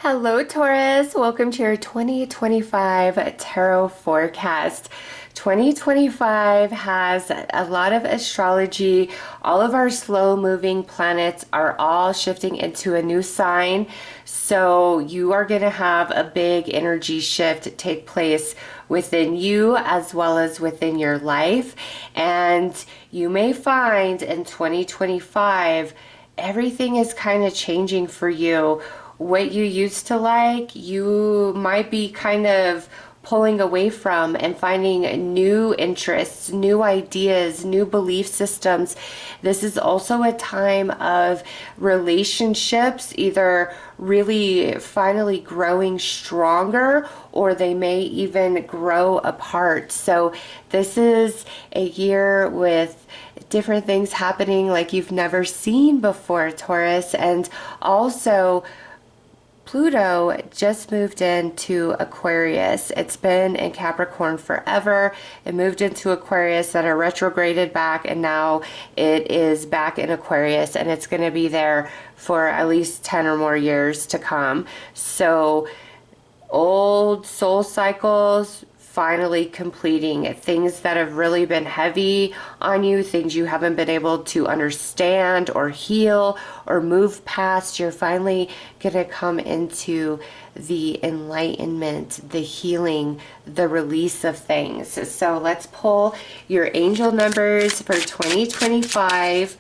Hello, Taurus. Welcome to your 2025 tarot forecast. 2025 has a lot of astrology. All of our slow moving planets are all shifting into a new sign. So you are going to have a big energy shift take place within you as well as within your life. And you may find in 2025, everything is kind of changing for you. What you used to like, you might be kind of pulling away from and finding new interests, new ideas, new belief systems. This is also a time of relationships either really finally growing stronger or they may even grow apart. So this is a year with different things happening like you've never seen before, Taurus. And also Pluto just moved into Aquarius. It's been in Capricorn forever. It moved into Aquarius, then it retrograded back, and now it is back in Aquarius, and it's going to be there for at least 10 or more years to come. So old soul cycles finally completing, things that have really been heavy on you, things you haven't been able to understand or heal or move past. You're finally going to come into the enlightenment, the healing, the release of things. So let's pull your angel numbers for 2025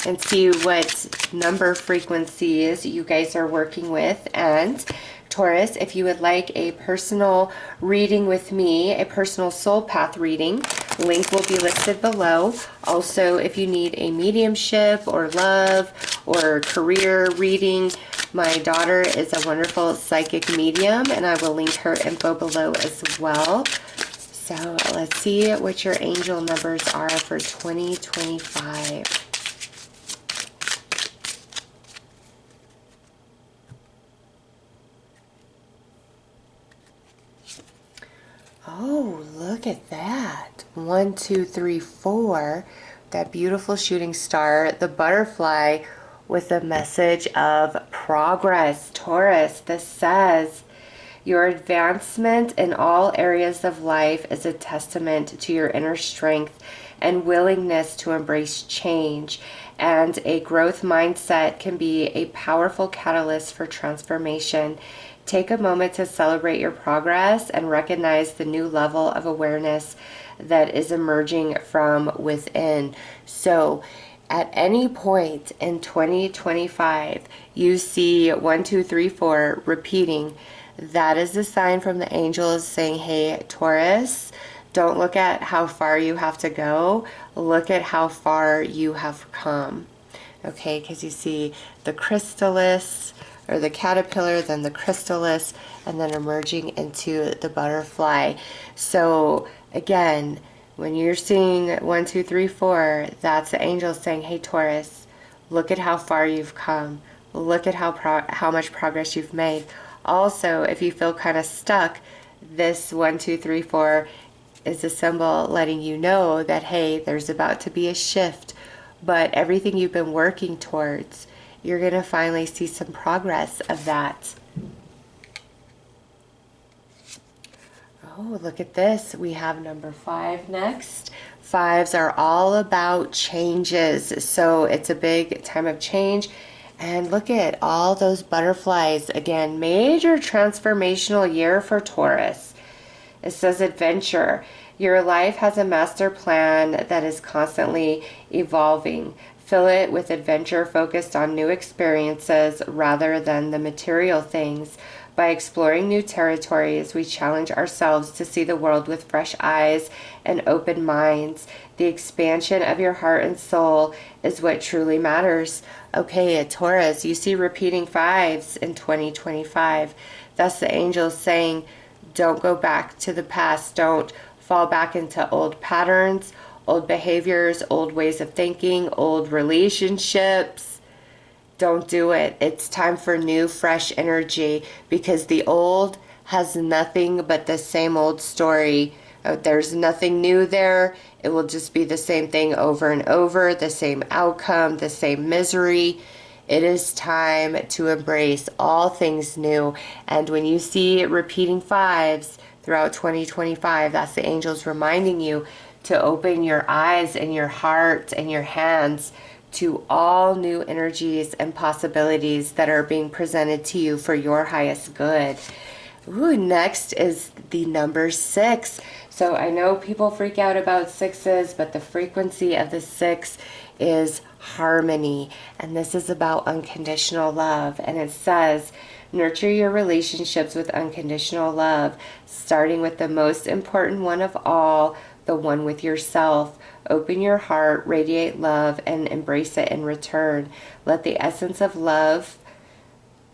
and see what number frequencies you guys are working with. And Taurus, if you would like a personal reading with me, a personal soul path reading, link will be listed below. Also, if you need a mediumship or love or career reading, my daughter is a wonderful psychic medium, and I will link her info below as well. So let's see what your angel numbers are for 2025. Oh, look at that. 1, 2, 3, 4. That beautiful shooting star, the butterfly with a message of progress. Taurus, this says, your advancement in all areas of life is a testament to your inner strength and willingness to embrace change. And a growth mindset can be a powerful catalyst for transformation. Take a moment to celebrate your progress and recognize the new level of awareness that is emerging from within. So, at any point in 2025, you see 1, 2, 3, 4 repeating, that is a sign from the angels saying, hey, Taurus, don't look at how far you have to go. Look at how far you have come. Okay, because you see the chrysalis, or the caterpillar, then the chrysalis, and then emerging into the butterfly. So again, when you're seeing 1, 2, 3, 4, that's the angel saying, hey Taurus, look at how far you've come. Look at how much progress you've made. Also, if you feel kind of stuck, this 1, 2, 3, 4 is a symbol letting you know that, hey, there's about to be a shift, but everything you've been working towards, you're going to finally see some progress of that. Oh, look at this. We have number 5 next. 5s are all about changes. So it's a big time of change. And look at all those butterflies. Again, major transformational year for Taurus. It says adventure. Your life has a master plan that is constantly evolving. Fill it with adventure focused on new experiences rather than the material things. By exploring new territories, we challenge ourselves to see the world with fresh eyes and open minds. The expansion of your heart and soul is what truly matters. Okay, Taurus, you see repeating 5s in 2025. That's the angels saying, don't go back to the past. Don't fall back into old patterns, old behaviors, old ways of thinking, old relationships. Don't do it. It's time for new, fresh energy, because the old has nothing but the same old story. There's nothing new there. It will just be the same thing over and over, the same outcome, the same misery. It is time to embrace all things new. And when you see repeating fives throughout 2025, that's the angels reminding you to open your eyes and your heart and your hands to all new energies and possibilities that are being presented to you for your highest good. Ooh, next is the number 6. So I know people freak out about 6s, but the frequency of the 6 is harmony. And this is about unconditional love. And it says, nurture your relationships with unconditional love, starting with the most important one of all, the one with yourself. Open your heart, radiate love, and embrace it in return. Let the essence of love,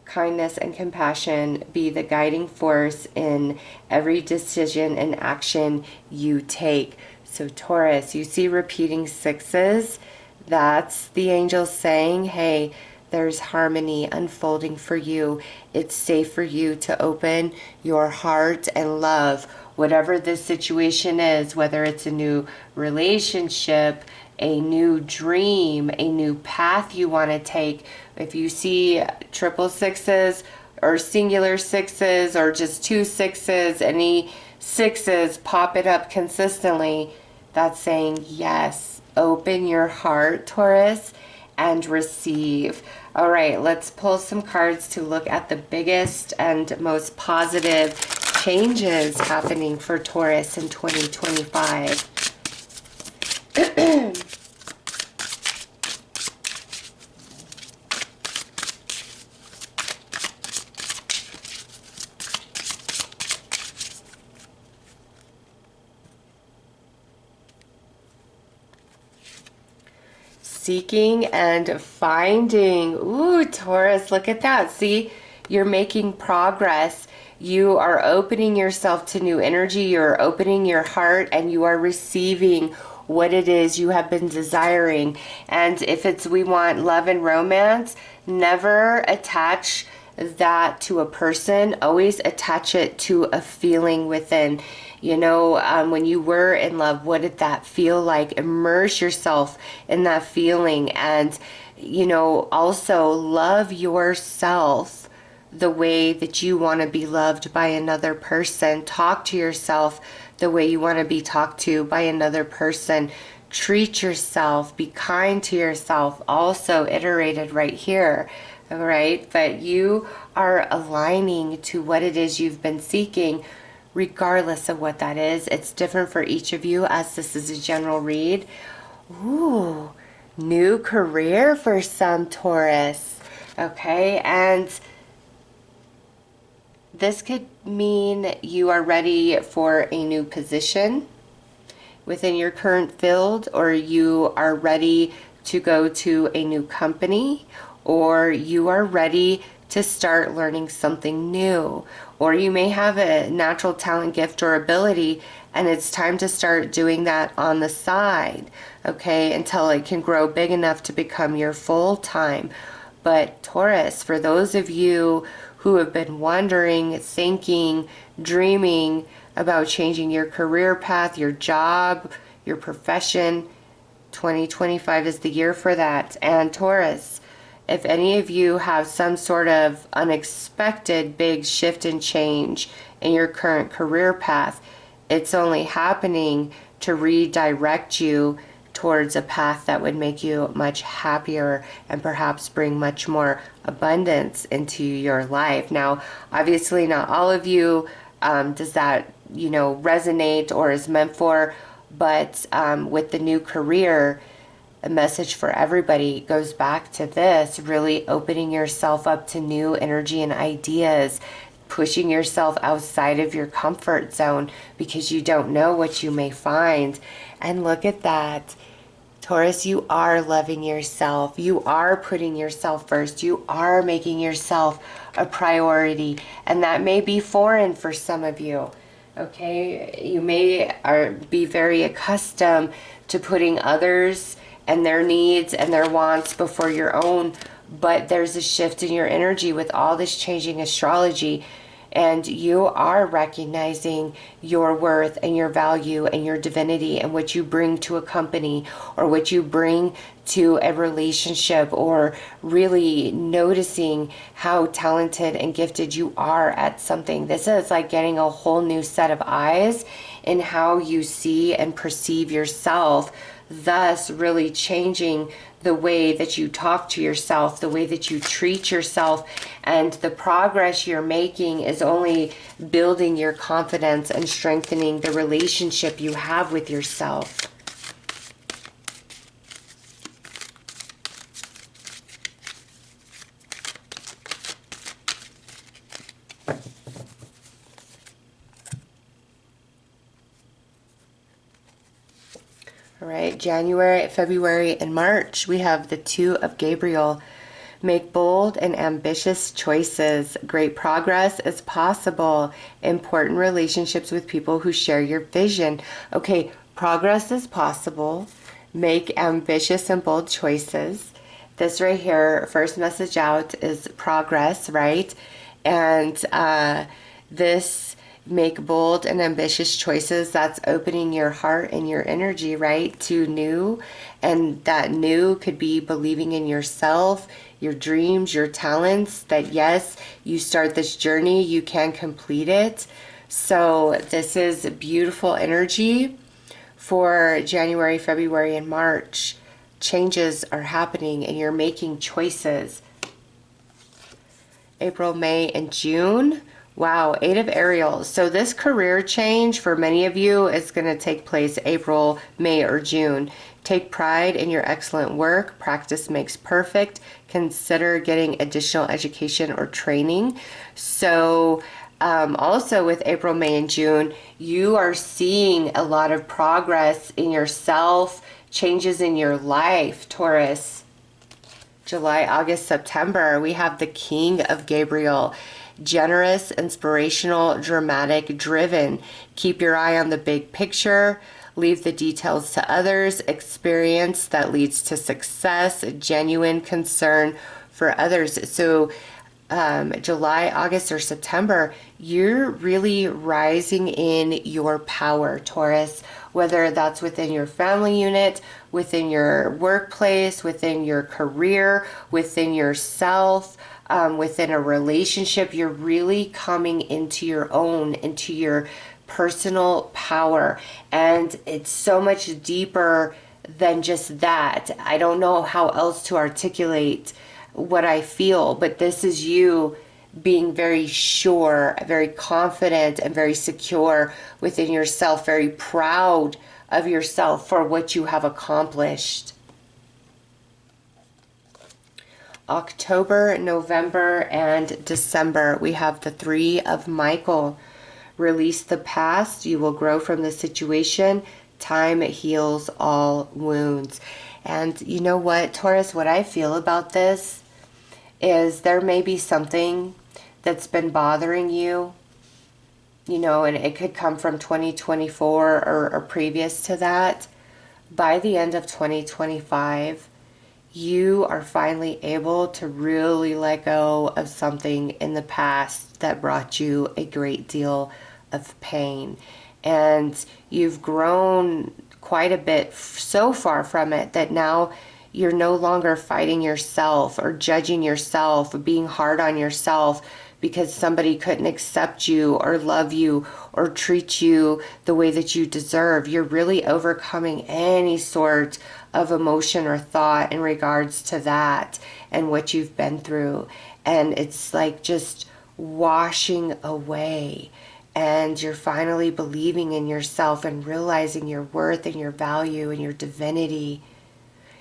kindness, and compassion be the guiding force in every decision and action you take. So Taurus, you see repeating 6s. That's the angels saying, hey, there's harmony unfolding for you. It's safe for you to open your heart and love whatever this situation is, whether it's a new relationship, a new dream, a new path you want to take. If you see triple 6s or singular 6s or just 2 6s, any 6s pop it up consistently, that's saying yes. Open your heart, Taurus, and receive. All right, let's pull some cards to look at the biggest and most positive changes happening for Taurus in 2025. Seeking and finding. Ooh, Taurus, look at that. See, you're making progress. You are opening yourself to new energy. You're opening your heart and you are receiving what it is you have been desiring. And if it's we want love and romance, never attach that to a person. Always attach it to a feeling within. You know, when you were in love, what did that feel like? Immerse yourself in that feeling. And, you know, also love yourself the way that you want to be loved by another person. Talk to yourself the way you want to be talked to by another person. Treat yourself. Be kind to yourself. Also iterated right here. All right. But you are aligning to what it is you've been seeking, regardless of what that is. It's different for each of you, as this is a general read. Ooh, new career for some, Taurus. Okay, and this could mean you are ready for a new position within your current field, or you are ready to go to a new company, or you are ready to start learning something new, or you may have a natural talent, gift, or ability, and it's time to start doing that on the side, okay, until it can grow big enough to become your full time. But Taurus, for those of you who have been wondering, thinking, dreaming about changing your career path, your job, your profession, 2025 is the year for that. And Taurus, if any of you have some sort of unexpected big shift and change in your current career path, it's only happening to redirect you towards a path that would make you much happier and perhaps bring much more abundance into your life. Now, obviously not all of you does that, you know, resonate or is meant for, but with the new career, a message for everybody goes back to this, really opening yourself up to new energy and ideas, pushing yourself outside of your comfort zone because you don't know what you may find. And look at that. Taurus, you are loving yourself. You are putting yourself first. You are making yourself a priority. And that may be foreign for some of you. Okay? You may be very accustomed to putting others and their needs and their wants before your own, but there's a shift in your energy with all this changing astrology. and you are recognizing your worth and your value and your divinity and what you bring to a company or what you bring to a relationship, or really noticing how talented and gifted you are at something. This is like getting a whole new set of eyes in how you see and perceive yourself, thus really changing the way that you talk to yourself, the way that you treat yourself, and the progress you're making is only building your confidence and strengthening the relationship you have with yourself. All right, January, February, and March, we have the Two of Gabriel. Make bold and ambitious choices. Great progress is possible. Important relationships with people who share your vision. Okay, progress is possible. Make ambitious and bold choices. This right here, first message out is progress, right? And this make bold and ambitious choices, that's opening your heart and your energy, right, to new. And that new could be believing in yourself, your dreams, your talents, that yes, you start this journey, you can complete it. So this is beautiful energy for January, February, and March. Changes are happening and you're making choices. April, May, and June. Wow, Eight of Ariels. So this career change for many of you is going to take place April, May, or June. Take pride in your excellent work. Practice makes perfect. Consider getting additional education or training. So also with April, May, and June, you are seeing a lot of progress in yourself, changes in your life, Taurus. July, August, September, we have the King of Gabriel. Generous, inspirational, dramatic, driven. Keep your eye on the big picture. Leave the details to others. Experience that leads to success. Genuine concern for others. So July, August, or September, you're really rising in your power, Taurus, whether that's within your family unit, within your workplace, within your career, within yourself, within a relationship. You're really coming into your own, into your personal power. And it's so much deeper than just that. I don't know how else to articulate what I feel, but this is you being very sure, very confident, and very secure within yourself, very proud of yourself for what you have accomplished. October, November, and December, we have the Three of Michael. Release the past. You will grow from the situation. Time heals all wounds. And you know what, Taurus, what I feel about this is there may be something that's been bothering you, and it could come from 2024 or previous to that. By the end of 2025, you are finally able to really let go of something in the past that brought you a great deal of pain. And you've grown quite a bit so far from it that now you're no longer fighting yourself or judging yourself or being hard on yourself because somebody couldn't accept you or love you or treat you the way that you deserve. You're really overcoming any sort of emotion or thought in regards to that and what you've been through. And it's like just washing away. And you're finally believing in yourself and realizing your worth and your value and your divinity.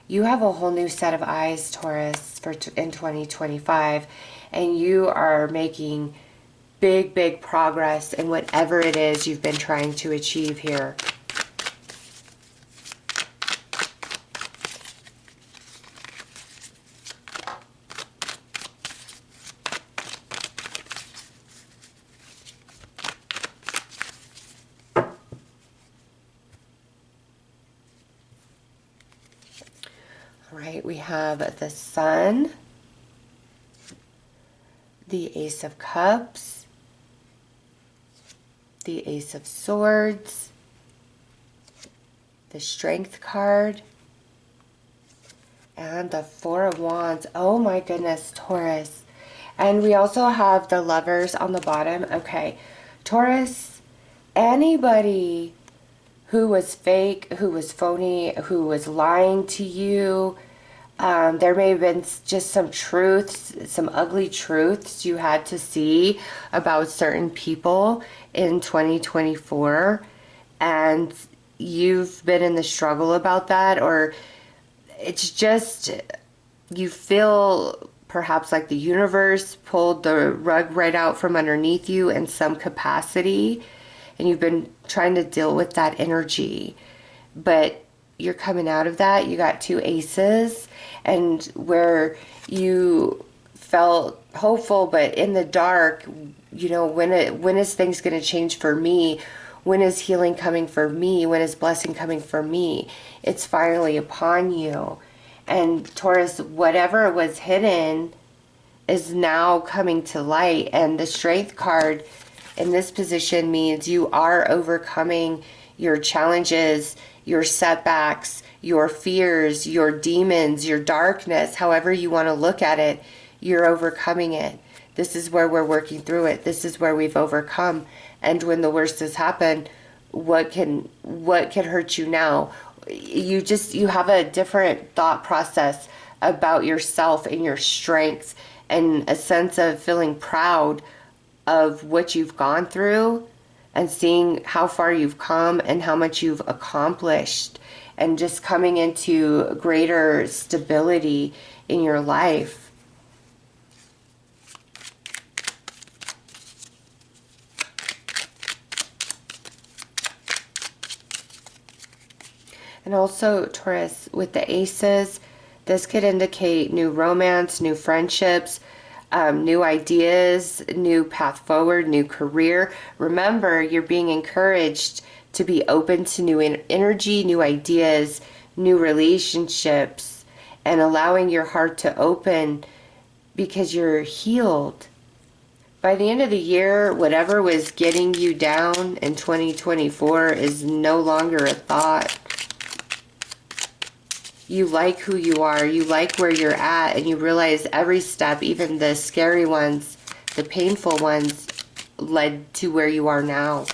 You have a whole new set of eyes, Taurus, in 2025, and you are making big, big progress in whatever it is you've been trying to achieve here. All right, we have the Sun, the Ace of Cups, the Ace of Swords, the Strength card, and the Four of Wands. Oh my goodness, Taurus. And we also have the Lovers on the bottom. Okay, Taurus, anybody who was fake, who was phony, who was lying to you, there may have been just some truths, some ugly truths you had to see about certain people in 2024, and you've been in the struggle about that, or it's just you feel perhaps like the universe pulled the rug right out from underneath you in some capacity, and you've been trying to deal with that energy, but you're coming out of that. You got two aces, and where you felt hopeful but in the dark, you know, when is things going to change for me? When is healing coming for me? When is blessing coming for me? It's finally upon you. And Taurus, whatever was hidden is now coming to light. And the Strength card in this position means you are overcoming your challenges, your setbacks, your fears, your demons, your darkness, however you want to look at it, you're overcoming it. This is where we're working through it. This is where we've overcome. And when the worst has happened, what can hurt you now? You have a different thought process about yourself and your strengths, and a sense of feeling proud of what you've gone through, and seeing how far you've come and how much you've accomplished, and just coming into greater stability in your life. And also, Taurus, with the aces, this could indicate new romance, new friendships, new ideas, new path forward, new career. Remember, you're being encouraged to be open to new energy, new ideas, new relationships, and allowing your heart to open because you're healed. By the end of the year, whatever was getting you down in 2024 is no longer a thought. You like who you are, you like where you're at, and you realize every step, even the scary ones, the painful ones, led to where you are now.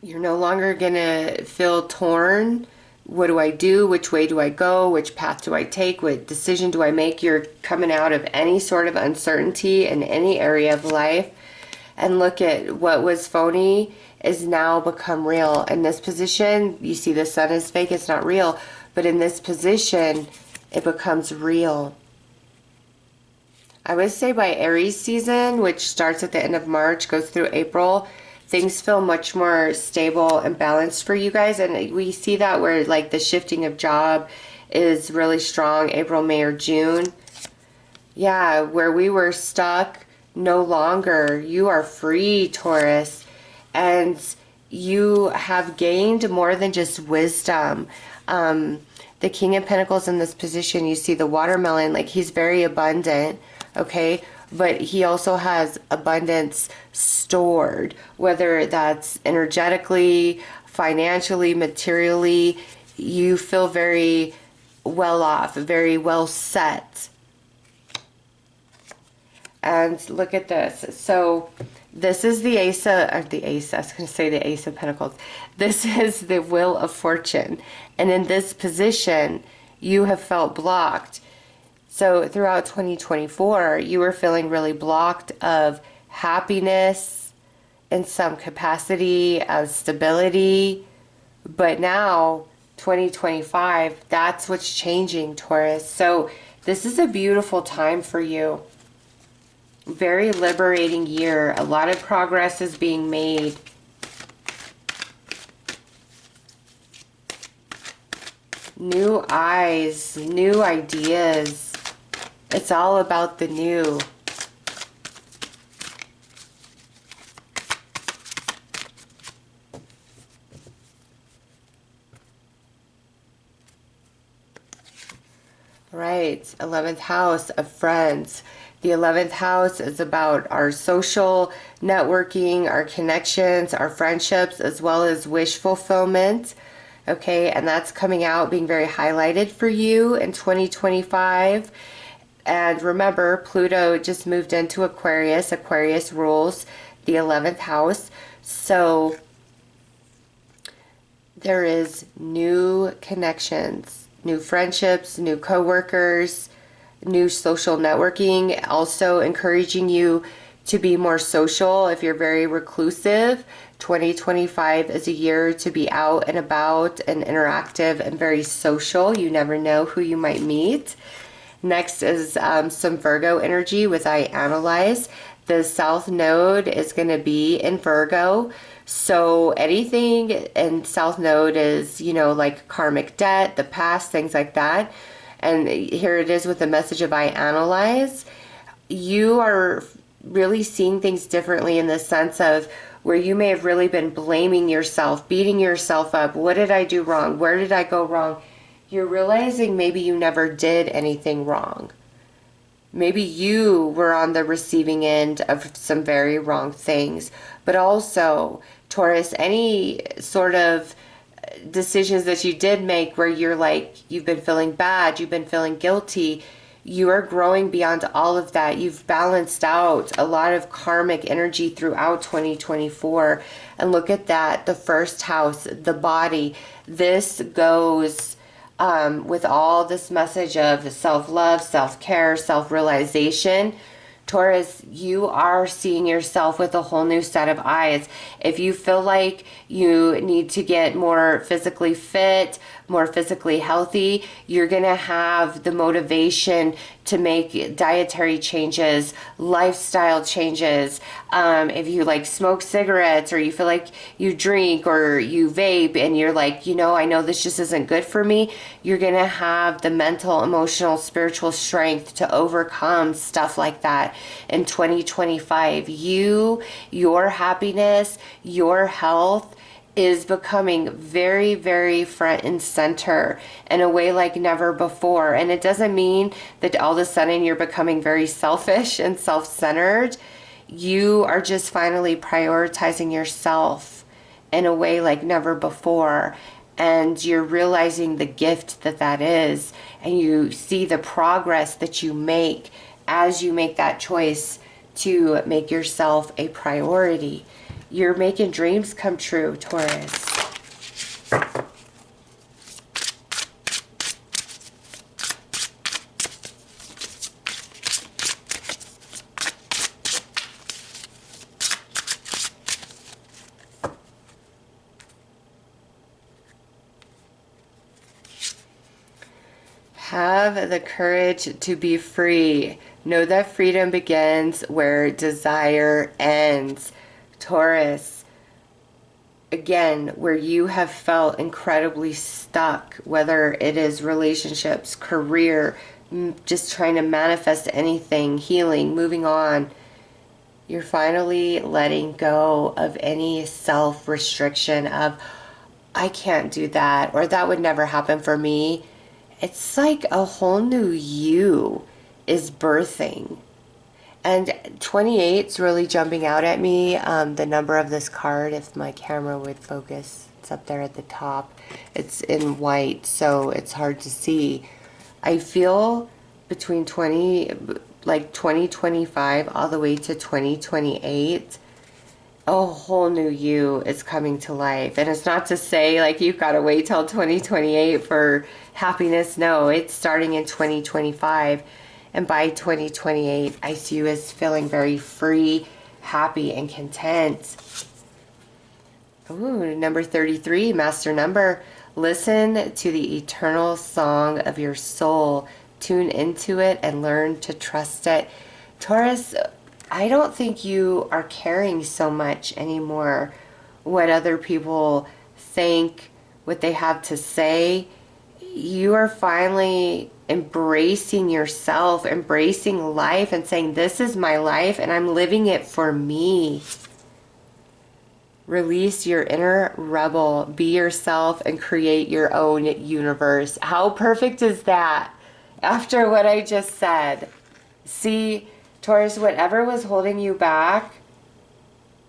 You're no longer going to feel torn. What do I do? Which way do I go? Which path do I take? What decision do I make? You're coming out of any sort of uncertainty in any area of life. And look at what was phony is now become real. In this position, you see the sun is fake, it's not real. But in this position, it becomes real. I would say by Aries season, which starts at the end of March, goes through April, things feel much more stable and balanced for you guys. And we see that where like the shifting of job is really strong, April, May, or June. Yeah, where we were stuck, no longer. You are free, Taurus. And you have gained more than just wisdom. The King of Pentacles in this position, you see the watermelon, like he's very abundant, okay? But he also has abundance stored, whether that's energetically, financially, materially. You feel very well off, very well set. And look at this. So this is the I was going to say the Ace of Pentacles. This is the Wheel of Fortune. And in this position, you have felt blocked. So throughout 2024, you were feeling really blocked of happiness in some capacity, of stability. But now, 2025, that's what's changing, Taurus. So this is a beautiful time for you. Very liberating year. A lot of progress is being made. New eyes, new ideas. It's all about the new. Right, 11th house of friends. The 11th house is about our social networking, our connections, our friendships, as well as wish fulfillment. Okay, and that's coming out being very highlighted for you in 2025. And remember, Pluto just moved into Aquarius. Aquarius rules the 11th house. So there is new connections, new friendships, new coworkers, new social networking, also encouraging you to be more social. If you're very reclusive, 2025 is a year to be out and about and interactive and very social. You never know who you might meet. Next is some Virgo energy with I Analyze. The South Node is going to be in Virgo. So anything in South Node is, you know, like karmic debt, the past, things like that. And here it is with the message of I Analyze. You are really seeing things differently in the sense of where you may have really been blaming yourself, beating yourself up. What did I do wrong? Where did I go wrong? You're realizing maybe you never did anything wrong. Maybe you were on the receiving end of some very wrong things. But also, Taurus, any sort of decisions that you did make where you're like, you've been feeling bad, you've been feeling guilty, you are growing beyond all of that. You've balanced out a lot of karmic energy throughout 2024. And look at that, the first house, the body. This goes with all this message of self-love, self-care, self-realization. Taurus, you are seeing yourself with a whole new set of eyes. If you feel like you need to get more physically fit, more physically healthy, you're going to have the motivation to make dietary changes, lifestyle changes. If you like smoke cigarettes or you feel like you drink or you vape and you're like, you know, I know this just isn't good for me, you're going to have the mental, emotional, spiritual strength to overcome stuff like that in 2025. Your happiness, your health is becoming very, very front and center in a way like never before. And it doesn't mean that all of a sudden you're becoming very selfish and self-centered. You are just finally prioritizing yourself in a way like never before. And you're realizing the gift that that is. And you see the progress that you make as you make that choice to make yourself a priority. You're making dreams come true, Taurus. Have the courage to be free. Know that freedom begins where desire ends. Taurus, again, where you have felt incredibly stuck, whether it is relationships, career, just trying to manifest anything, healing, moving on, you're finally letting go of any self-restriction of, I can't do that, or that would never happen for me. It's like a whole new you is birthing. And 28 is really jumping out at me. The number of this card, if my camera would focus, it's up there at the top. It's in white, so it's hard to see. I feel between 2025 all the way to 2028, a whole new you is coming to life. And it's not to say like you've got to wait till 2028 for happiness. No, it's starting in 2025. And by 2028, I see you as feeling very free, happy, and content. Ooh, number 33, master number. Listen to the eternal song of your soul. Tune into it and learn to trust it. Taurus, I don't think you are caring so much anymore what other people think, what they have to say. You are finally embracing yourself, embracing life and saying, this is my life and I'm living it for me. Release your inner rebel, be yourself and create your own universe. How perfect is that? after what I just said. See, Taurus, whatever was holding you back,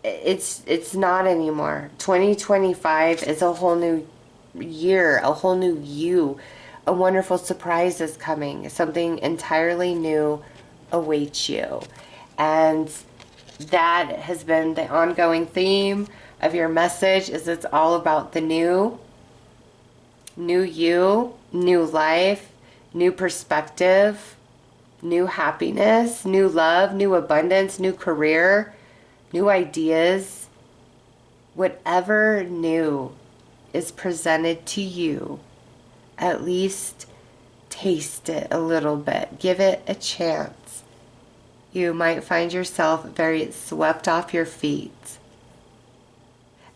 it's not anymore. 2025 is a whole new year, a whole new you. A wonderful surprise is coming. Something entirely new awaits you. And that has been the ongoing theme of your message, is it's all about the new you, new life, new perspective, new happiness, new love, new abundance, new career, new ideas. Whatever new is presented to you, at least taste it a little bit. Give it a chance. You might find yourself very swept off your feet.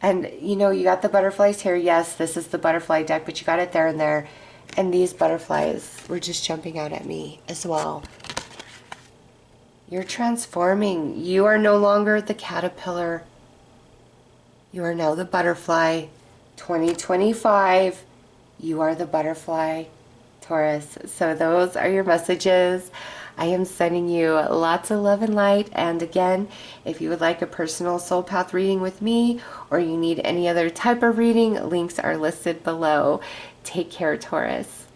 And you know, you got the butterflies here. Yes, this is the butterfly deck, but you got it there and there. And these butterflies were just jumping out at me as well. You're transforming. You are no longer the caterpillar. You are now the butterfly. 2025, you are the butterfly, Taurus. So those are your messages. I am sending you lots of love and light. And again, if you would like a personal soul path reading with me, or you need any other type of reading, links are listed below. Take care, Taurus.